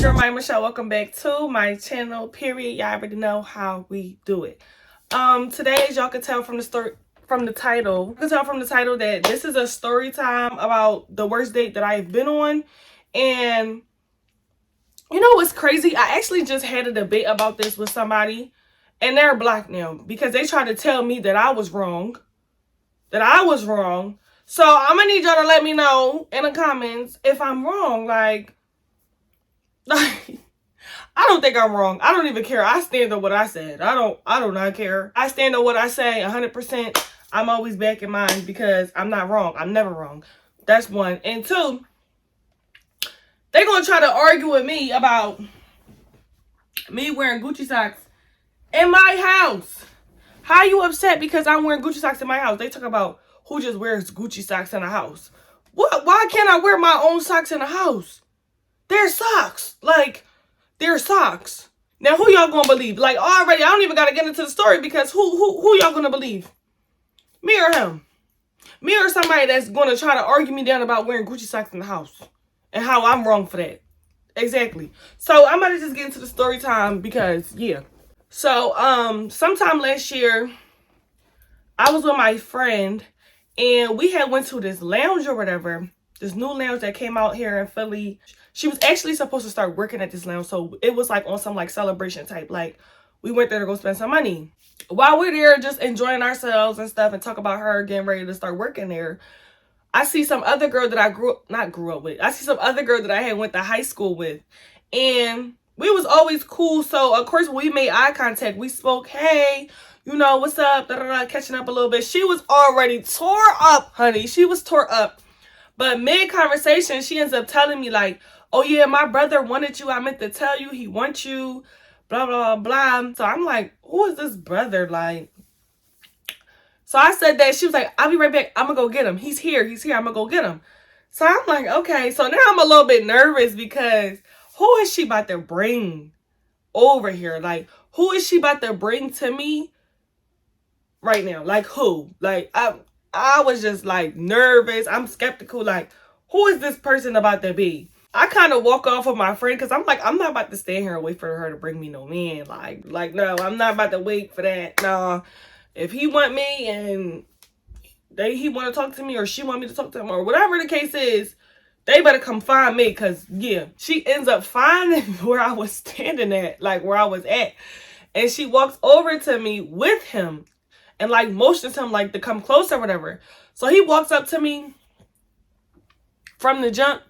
your girl TheMyaMichelle. Welcome back to my channel. Period. Y'all already know how we do it. Today, as y'all can tell from the title, that this is a story time about the worst date that I've been on. And you know what's crazy? I actually just had a debate about this with somebody, and they're blocked now because they tried to tell me that I was wrong. So I'm gonna need y'all to let me know in the comments if I'm wrong. Like I don't think I'm wrong. I don't even care. I stand on what I said. I do not care. I stand on what I say 100%. I'm always back in mind because I'm not wrong. I'm never wrong. That's one. And two, they're going to try to argue with me about me wearing Gucci socks in my house. How you upset because I'm wearing Gucci socks in my house? They talk about who just wears Gucci socks in the house. What? Why can't I wear my own socks in the house? They're socks. Like, they're socks. Now, who y'all gonna believe? Like, already, I don't even gotta get into the story because who y'all gonna believe? Me or him? Me or somebody that's gonna try to argue me down about wearing Gucci socks in the house and how I'm wrong for that. Exactly. So I'm gonna just get into the story time because, yeah. So, sometime last year, I was with my friend and we had went to this lounge or whatever. This new lounge that came out here in Philly. She was actually supposed to start working at this lounge. So it was like on some like celebration type. Like we went there to go spend some money. While we're there just enjoying ourselves and stuff and talk about her getting ready to start working there, I see some other girl that I grew up with. I see some other girl that I had went to high school with. And we was always cool. So of course we made eye contact. We spoke, hey, you know, what's up? Da, da, da, catching up a little bit. She was already tore up, honey. She was tore up. But mid-conversation, she ends up telling me like, oh yeah, my brother wanted you. I meant to tell you he wants you, blah, blah, blah. So I'm like, who is this brother? Like, so I said that. She was like, I'll be right back. I'm going to go get him. He's here. I'm going to go get him. So I'm like, okay. So now I'm a little bit nervous because who is she about to bring over here? Like, who is she about to bring to me right now? Like, who? Like, I was just like nervous. I'm skeptical. Like, who is this person about to be? I kind of walk off of my friend because I'm like, I'm not about to stand here and wait for her to bring me no man. Like no, I'm not about to wait for that. No, if he want me and he want to talk to me or she want me to talk to him or whatever the case is, they better come find me because, yeah, she ends up finding where I was standing at, like where I was at. And she walks over to me with him and like motions him like to come closer or whatever. So he walks up to me from the jump.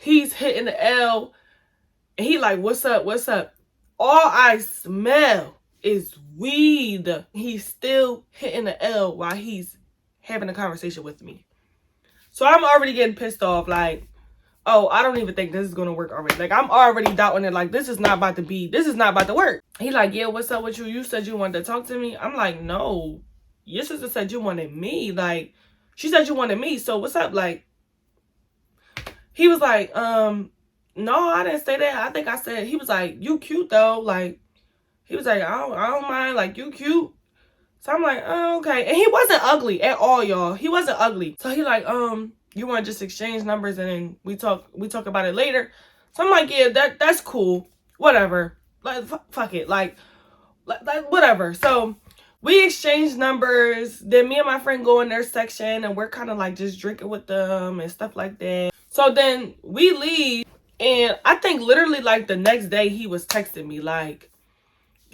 He's hitting the L and he like, what's up? What's up? All I smell is weed. He's still hitting the L while he's having a conversation with me. So I'm already getting pissed off. Like, oh, I don't even think this is going to work already. Like, I'm already doubting it. Like, this is not about to work. He like, yeah, what's up with you? You said you wanted to talk to me. I'm like, no, your sister said you wanted me. Like, she said you wanted me. So what's up? Like, he was like, no, I didn't say that. I think I said, he was like, you cute though. Like, he was like, I don't mind. Like, you cute. So I'm like, oh, okay. And he wasn't ugly at all, y'all. He wasn't ugly. So he like, you want to just exchange numbers and then we talk about it later. So I'm like, yeah, that's cool. Whatever. Like, fuck it. Like whatever. So we exchange numbers. Then me and my friend go in their section and we're kind of like just drinking with them and stuff like that. So then we leave and I think literally like the next day he was texting me like,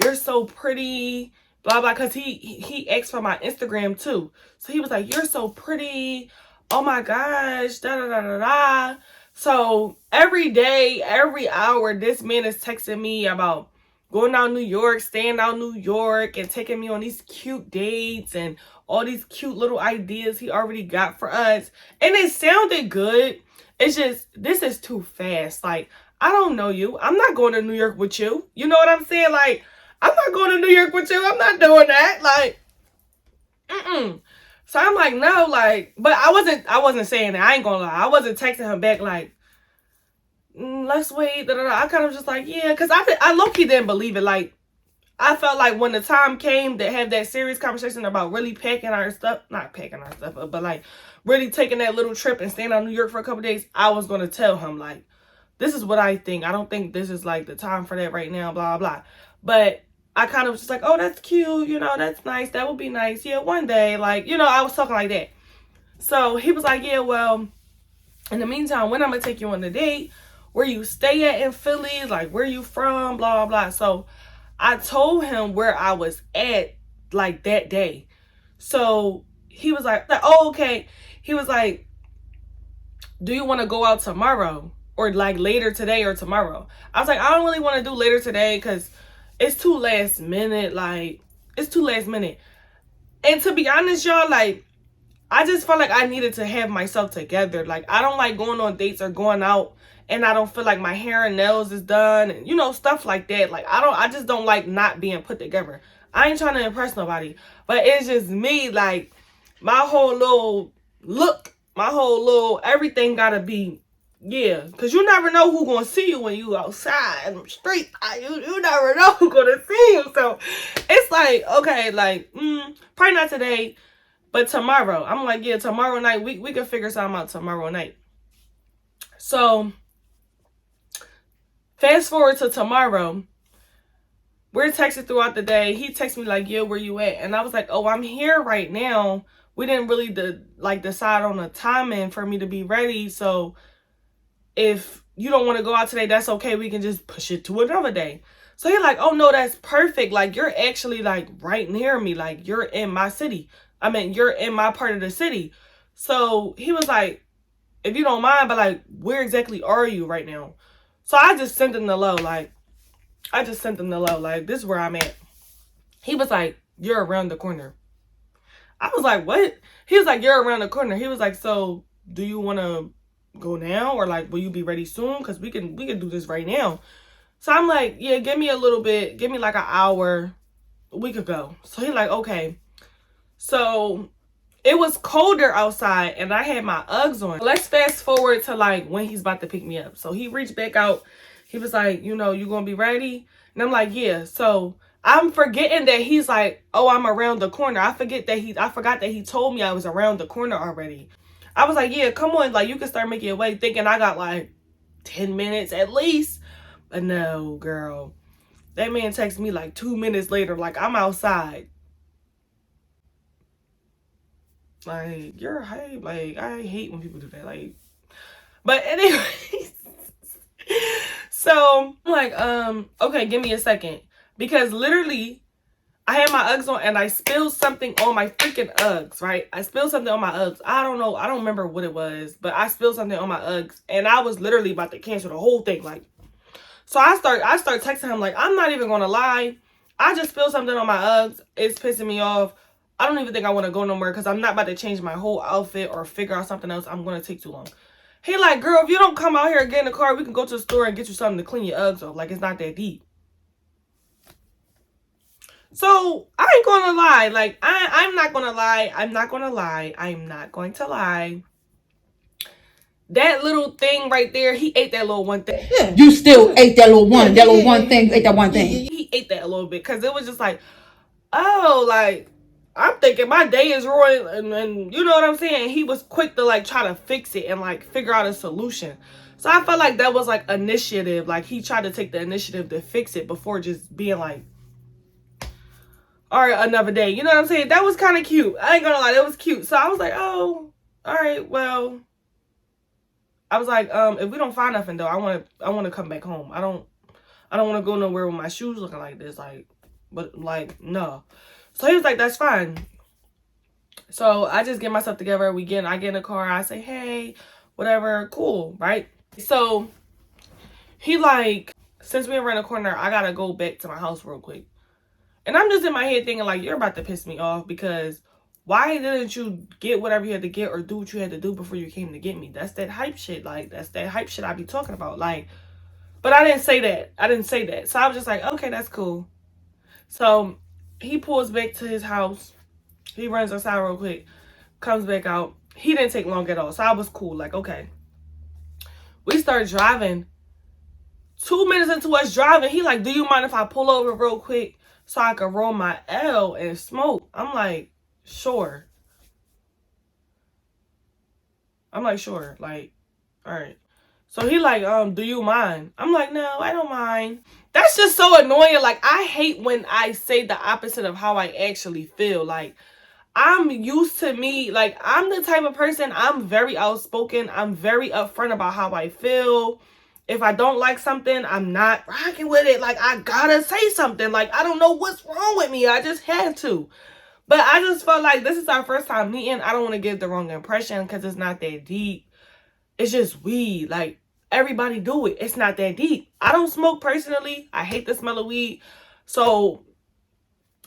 you're so pretty, blah, blah. Cause he asked for my Instagram too. So he was like, you're so pretty. Oh my gosh, da, da, da, da, da. So every day, every hour, this man is texting me about going out New York, staying out New York, and taking me on these cute dates and all these cute little ideas he already got for us. And it sounded good. It's just, this is too fast. Like, I don't know you. I'm not going to New York with you. You know what I'm saying? Like, I'm not going to New York with you. I'm not doing that. Like, So I'm like, no, like, but I wasn't saying that. I ain't gonna lie. I wasn't texting him back like, let's wait. Da, da, da. I kind of just like, yeah, because I low-key didn't believe it. Like, I felt like when the time came to have that serious conversation about really packing our stuff, not packing our stuff, but like really taking that little trip and staying out in New York for a couple days, I was going to tell him like, this is what I think. I don't think this is like the time for that right now, blah, blah. But I kind of was just like, oh, that's cute. You know, that's nice. That would be nice. Yeah, one day. Like, you know, I was talking like that. So he was like, yeah, well, in the meantime, when I'm going to take you on the date, where you stay at in Philly, like, where you from, blah, blah. So I told him where I was at, like, that day. So he was like, oh, okay. He was like, do you want to go out tomorrow? Or like later today or tomorrow? I was like, I don't really want to do later today because it's too last minute. Like, it's too last minute. And to be honest, y'all, like, I just felt like I needed to have myself together. Like, I don't like going on dates or going out and I don't feel like my hair and nails is done and, you know, stuff like that. Like, I just don't like not being put together. I ain't trying to impress nobody, but it's just me. Like, my whole little look, my whole little everything gotta be, yeah, because you never know who gonna see you when you outside in the street. You never know who gonna see you. So it's like, okay, like, probably not today, but tomorrow. I'm like, yeah, tomorrow night, we can figure something out tomorrow night. So fast forward to tomorrow. We're texting throughout the day. He texted me like, yeah, where you at? And I was like, oh, I'm here right now. We didn't really decide on a timing for me to be ready. So if you don't want to go out today, that's okay. We can just push it to another day. So he's like, oh, no, that's perfect. Like, you're actually like right near me. Like, you're in my city. I mean, you're in my part of the city. So he was like, if you don't mind, but like, where exactly are you right now? So I just sent him the low. Like, this is where I'm at. He was like, you're around the corner. I was like, what? He was like, you're around the corner. He was like, so do you want to go now? Or like, will you be ready soon? Because we can do this right now. So I'm like, yeah, give me a little bit. Give me like an hour. We could go. So he's like, okay. So it was colder outside and I had my Uggs on. Let's fast forward to like when he's about to pick me up. So he reached back out. He was like, you know, you gonna be ready? And I'm like, yeah. So I'm forgetting that he's like, oh, I'm around the corner. I forgot that he told me I was around the corner already. I was like, yeah, come on. Like, you can start making your way, thinking I got like 10 minutes at least. But no, girl. That man texted me like 2 minutes later, like, I'm outside. Like, you're hype. Like, I hate when people do that. Like, but anyways. So I'm like, okay, give me a second. Because literally, I had my Uggs on and I spilled something on my freaking Uggs, right? I spilled something on my Uggs. I don't know. I don't remember what it was, but I spilled something on my Uggs and I was literally about to cancel the whole thing. Like, so I start texting him like, I'm not even going to lie. I just spilled something on my Uggs. It's pissing me off. I don't even think I want to go nowhere because I'm not about to change my whole outfit or figure out something else. I'm going to take too long. He like, girl, if you don't come out here and get in the car, we can go to the store and get you something to clean your Uggs off. Like, it's not that deep. So, I ain't gonna lie. Like, I'm not gonna lie. I'm not going to lie. That little thing right there, he ate that little one thing. You still ate that little one. That little one thing. Ate that one thing. He ate that a little bit because it was just like, oh, like, I'm thinking my day is ruined, and you know what I'm saying? He was quick to like try to fix it and like figure out a solution. So I felt like that was like initiative. Like, he tried to take the initiative to fix it before just being like, all right, another day. You know what I'm saying? That was kind of cute. I ain't gonna lie, that was cute. So I was like, oh, all right, well. I was like, if we don't find nothing though, I want to come back home. I don't want to go nowhere with my shoes looking like this. Like, but like, no. So he was like, that's fine. So I just get myself together. I get in the car. I say, hey, whatever, cool, right? So he like, since we're around the corner, I gotta go back to my house real quick. And I'm just in my head thinking like, you're about to piss me off because why didn't you get whatever you had to get or do what you had to do before you came to get me? That's that hype shit. Like, that's that hype shit I be talking about. Like, but I didn't say that. So I was just like, okay, that's cool. So he pulls back to his house. He runs outside real quick, comes back out. He didn't take long at all. So I was cool. Like, okay. We start driving. 2 minutes into us driving, he like, do you mind if I pull over real quick so I can roll my L and smoke? I'm like, sure. Like, all right. So he like, do you mind? I'm like, no, I don't mind. That's just so annoying. Like, I hate when I say the opposite of how I actually feel. Like, I'm used to me, like, I'm the type of person, I'm very outspoken. I'm very upfront about how I feel. If I don't like something, I'm not rocking with it. Like, I gotta say something. Like, I don't know what's wrong with me. I just had to. But I just felt like this is our first time meeting. I don't want to give the wrong impression because it's not that deep. It's just weed. Like, everybody do it. It's not that deep. I don't smoke personally. I hate the smell of weed. So,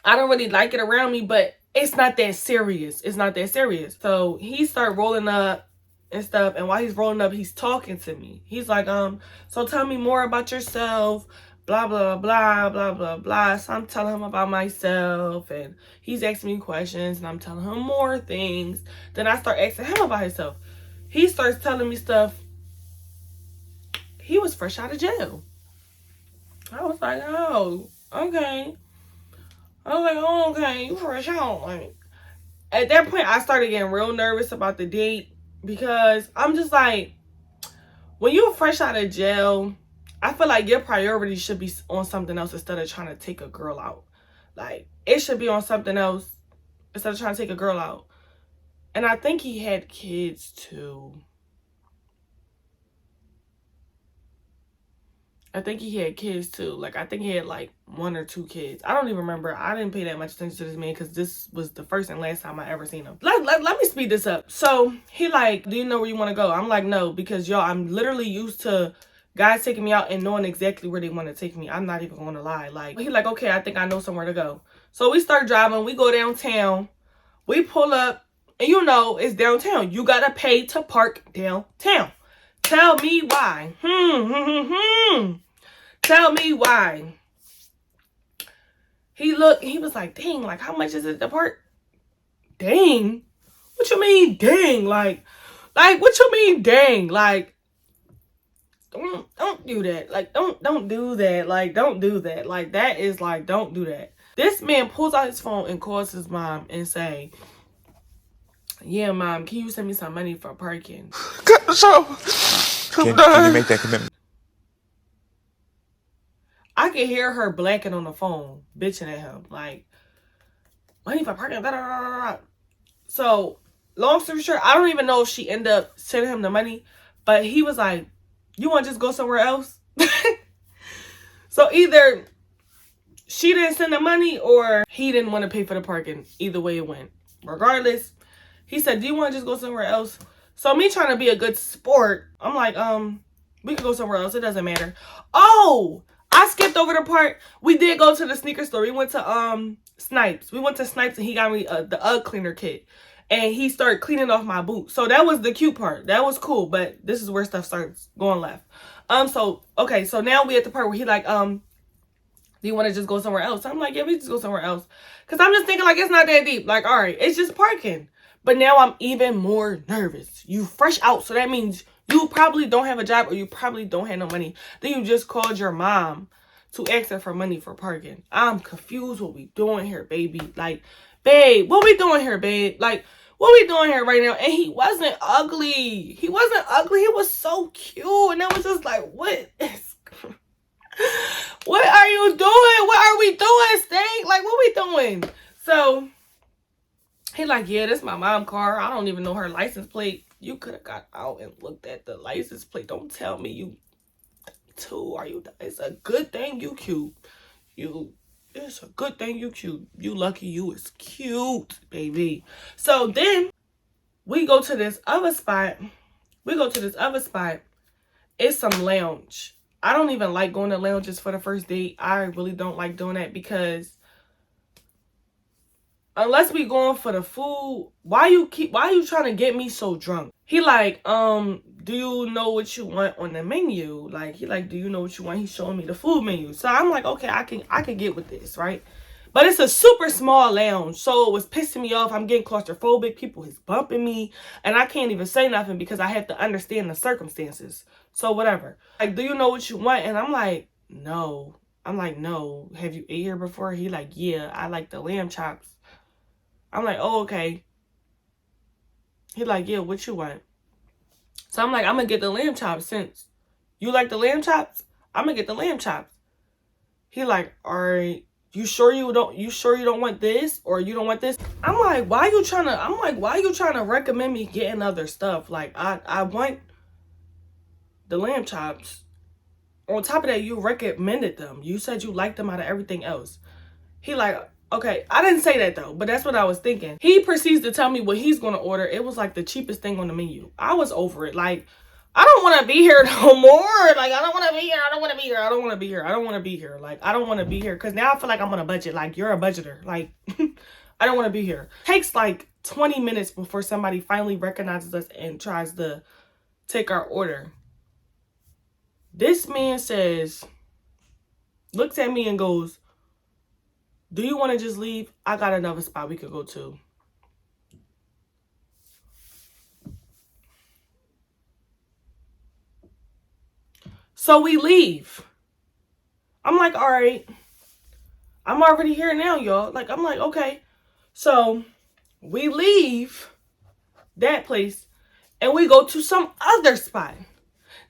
I don't really like it around me, but it's not that serious. It's not that serious. So he started rolling up and stuff. And while he's rolling up, he's talking to me. He's like, so tell me more about yourself. Blah, blah, blah, blah, blah, blah. So I'm telling him about myself. And he's asking me questions. And I'm telling him more things. Then I start asking him about himself. He starts telling me stuff. He was fresh out of jail. I was like, oh, okay. I was like, oh, okay, you fresh out. Like, at that point, I started getting real nervous about the date because I'm just like, when you're fresh out of jail, I feel like your priority should be on something else instead of trying to take a girl out. Like, it should be on something else instead of trying to take a girl out. And I think he had kids too. I think he had kids too. Like, I think he had like 1 or 2 kids. I don't even remember. I didn't pay that much attention to this man because this was the first and last time I ever seen him. Let me speed this up. So he like, do you know where you want to go? I'm like, no, because y'all, I'm literally used to guys taking me out and knowing exactly where they want to take me. I'm not even going to lie. Like, he like, okay, I think I know somewhere to go. So we start driving. We go downtown. We pull up. And you know, it's downtown. You got to pay to park downtown. Tell me why. Tell me why. He was like, dang, like, how much is it to park? Dang? What you mean, dang? Like, what you mean, dang? Like, don't do that. Like, don't do that. Like, don't do that. Like, that is like, don't do that. This man pulls out his phone and calls his mom and say, yeah, mom, can you send me some money for parking? So, can you make that commitment? I could hear her blacking on the phone, bitching at him. Like, money for parking, da, da, da, da, da. So, long story short, I don't even know if she ended up sending him the money. But he was like, you want to just go somewhere else? So, either she didn't send the money or he didn't want to pay for the parking. Either way it went. Regardless, he said, do you want to just go somewhere else? So, me trying to be a good sport, I'm like, we can go somewhere else. It doesn't matter. Oh! I skipped over the part. We did go to the sneaker store. We went to Snipes. We went to Snipes and he got me the UGG cleaner kit. And he started cleaning off my boots. So that was the cute part. That was cool. But this is where stuff starts going left. Okay, so now we at the part where he like, do you want to just go somewhere else? I'm like, yeah, we just go somewhere else. Because I'm just thinking like, it's not that deep. Like, all right, it's just parking. But now I'm even more nervous. You fresh out. So that means you probably don't have a job or you probably don't have no money. Then you just called your mom to ask her for money for parking. I'm confused what we doing here, baby. Like, babe, what we doing here, babe? Like, what we doing here right now? And he wasn't ugly. He wasn't ugly. He was so cute. And I was just like, what are you doing? What are we doing, Stank? Like, what we doing? So, he like, yeah, this is my mom's car. I don't even know her license plate. You could have got out and looked at the license plate. Don't tell me you too. It's a good thing you cute. It's a good thing you cute. You lucky you is cute, baby. So then we go to this other spot. It's some lounge. I don't even like going to lounges for the first date. I really don't like doing that because unless we going for the food, why you trying to get me so drunk? He like, do you know what you want on the menu? Like, he like, do you know what you want? He's showing me the food menu. So I'm like, okay, I can get with this, right? But it's a super small lounge, so it was pissing me off. I'm getting claustrophobic. People is bumping me, and I can't even say nothing because I have to understand the circumstances. So whatever. Like, do you know what you want? And I'm like, no. No. Have you ate here before? He like, yeah, I like the lamb chops. I'm like, oh, okay. He like, yeah, what you want? So I'm like, I'm gonna get the lamb chops since You like the lamb chops? I'm gonna get the lamb chops. He like, all right, you sure you don't want this, or you don't want this? I'm like, why you trying to recommend me getting other stuff? Like, I want the lamb chops. On top of that, you recommended them. You said you liked them out of everything else. He like, okay, I didn't say that though, but that's what I was thinking. He proceeds to tell me what he's gonna order. It was like the cheapest thing on the menu. I was over it. Like, I don't want to be here no more. Like, I don't want to be here. I don't want to be here. I don't want to be here. I don't want to be here. Like, I don't want to be here because now I feel like I'm on a budget. Like, you're a budgeter. Like, I don't want to be here. Takes like 20 minutes before somebody finally recognizes us and tries to take our order. This man looks at me and goes, do you want to just leave? I got another spot we could go to. So we leave. I'm like, all right. I'm already here now, y'all. Like, I'm like, okay. So we leave that place and we go to some other spot.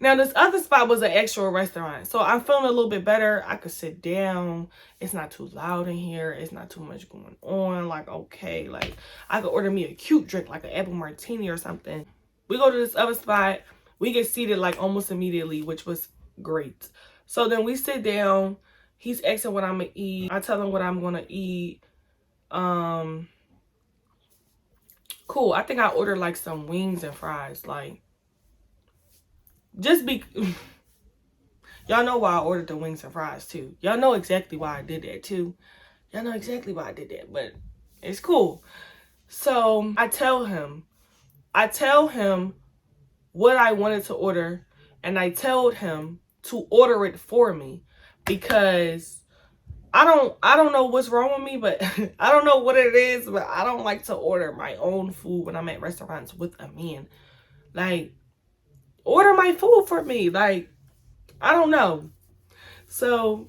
Now, this other spot was an actual restaurant. So I'm feeling a little bit better. I could sit down. It's not too loud in here. It's not too much going on. Like, okay. Like, I could order me a cute drink, like an apple martini or something. We go to this other spot. We get seated like almost immediately, which was great. So then we sit down. He's asking what I'm going to eat. I tell him what I'm going to eat. Cool. I think I ordered like some wings and fries. Like, just be... Y'all know why I ordered the wings and fries too. Y'all know exactly why I did that too. Y'all know exactly why I did that, but it's cool. So I tell him what I wanted to order, and I told him to order it for me because I don't know what's wrong with me, but I don't know what it is, but I don't like to order my own food when I'm at restaurants with a man. Like, order my food for me. Like, I don't know. So,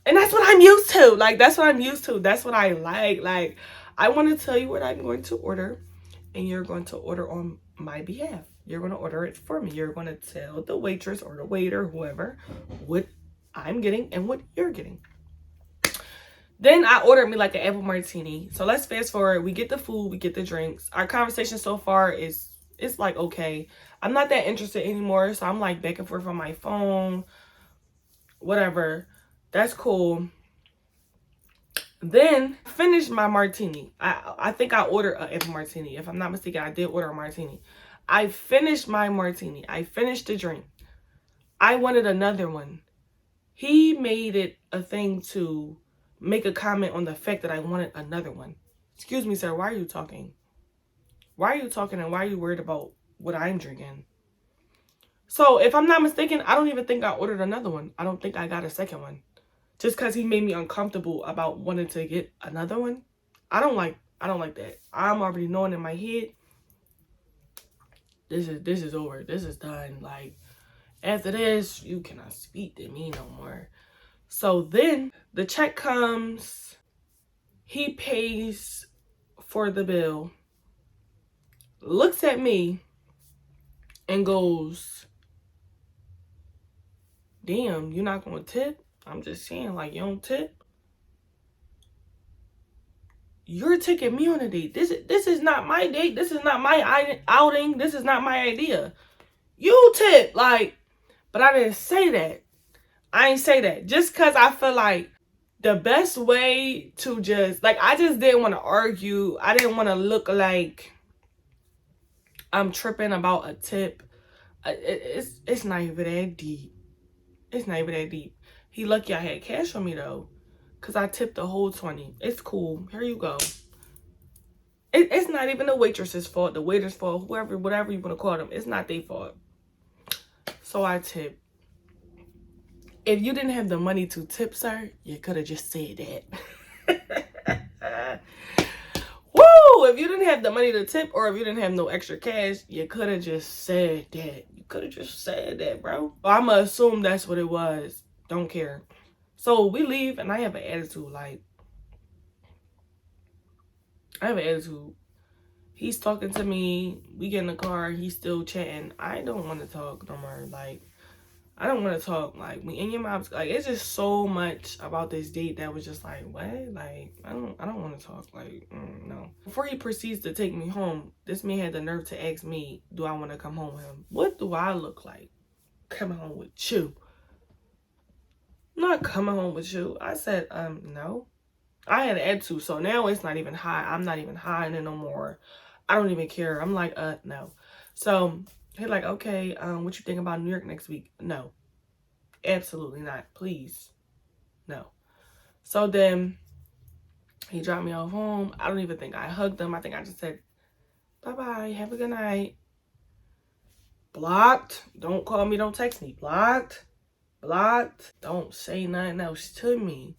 and that's what I'm used to. Like, that's what I'm used to. That's what I like. Like, I want to tell you what I'm going to order, and you're going to order on my behalf. You're going to order it for me. You're going to tell the waitress or the waiter, whoever, what I'm getting and what you're getting. Then I ordered me like an apple martini. So let's fast forward. We get the food. We get the drinks. Our conversation so far it's like, okay. I'm not that interested anymore. So I'm like back and forth on my phone. Whatever. That's cool. Then finish my martini. I think I ordered an apple martini. If I'm not mistaken, I did order a martini. I finished my martini. I finished the drink. I wanted another one. He made it a thing to make a comment on the fact that I wanted another one. Excuse me, sir. Why are you talking? Why are you talking and why are you worried about what I'm drinking? So if I'm not mistaken, I don't even think I ordered another one. I don't think I got a second one. Just because he made me uncomfortable about wanting to get another one. I don't like that. I'm already knowing in my head, this is over. This is done. Like, after this, you cannot speak to me no more. So then the check comes. He pays for the bill. Looks at me and goes, damn, you're not going to tip? I'm just saying, like, you don't tip? You're taking me on a date. This is not my date. This is not my outing. This is not my idea. You tip. Like, but I didn't say that. I ain't say that. Just because I feel like the best way to just, like, I just didn't want to argue. I didn't want to look like I'm tripping about a tip. It's not even that deep. It's not even that deep. He lucky I had cash on me, though. Because I tipped the whole 20. It's cool. Here you go. It's not even the waitress's fault. The waiter's fault. Whoever, whatever you want to call them. It's not their fault. So I tipped. If you didn't have the money to tip, sir, you could have just said that. Woo! If you didn't have the money to tip or if you didn't have no extra cash, you could have just said that. You could have just said that, bro. I'm going to assume that's what it was. Don't care. So we leave and I have an attitude. Like, I have an attitude. He's talking to me. We get in the car. He's still chatting. I don't want to talk no more. Like, I don't want to talk. Like, when in your mom's, like, it's just so much about this date that was just like, what? Like, I don't want to talk. Like, no. Before he proceeds to take me home, this man had the nerve to ask me, do I want to come home with him? What do I look like coming home with you? I'm not coming home with you. I said, no. I had an attitude, so now it's not even high. I'm not even high in it no more. I don't even care. I'm like, no. So he's like, okay, what you think about New York next week? No, absolutely not. Please, no. So then he dropped me off home. I don't even think I hugged him. I think I just said, bye-bye, have a good night. Blocked. Don't call me, don't text me. Blocked. Blocked. Don't say nothing else to me.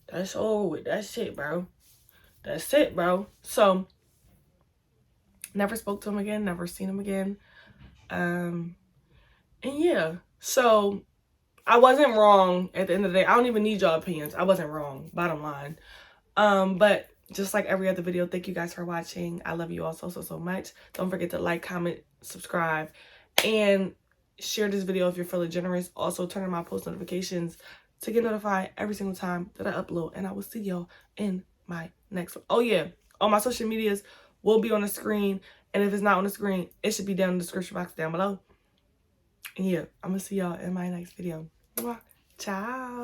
That's over with. That's it, bro. That's it, bro. So, never spoke to him again. Never seen him again. And yeah. So, I wasn't wrong at the end of the day. I don't even need y'all opinions. I wasn't wrong. Bottom line. But just like every other video, thank you guys for watching. I love you all so much. Don't forget to like, comment, subscribe, and share this video if you're feeling generous. Also, turn on my post notifications to get notified every single time that I upload. And I will see y'all in my next one. Oh yeah, all my social medias will be on the screen. And if it's not on the screen, it should be down in the description box down below. And yeah, I'm going to see y'all in my next video. Ciao.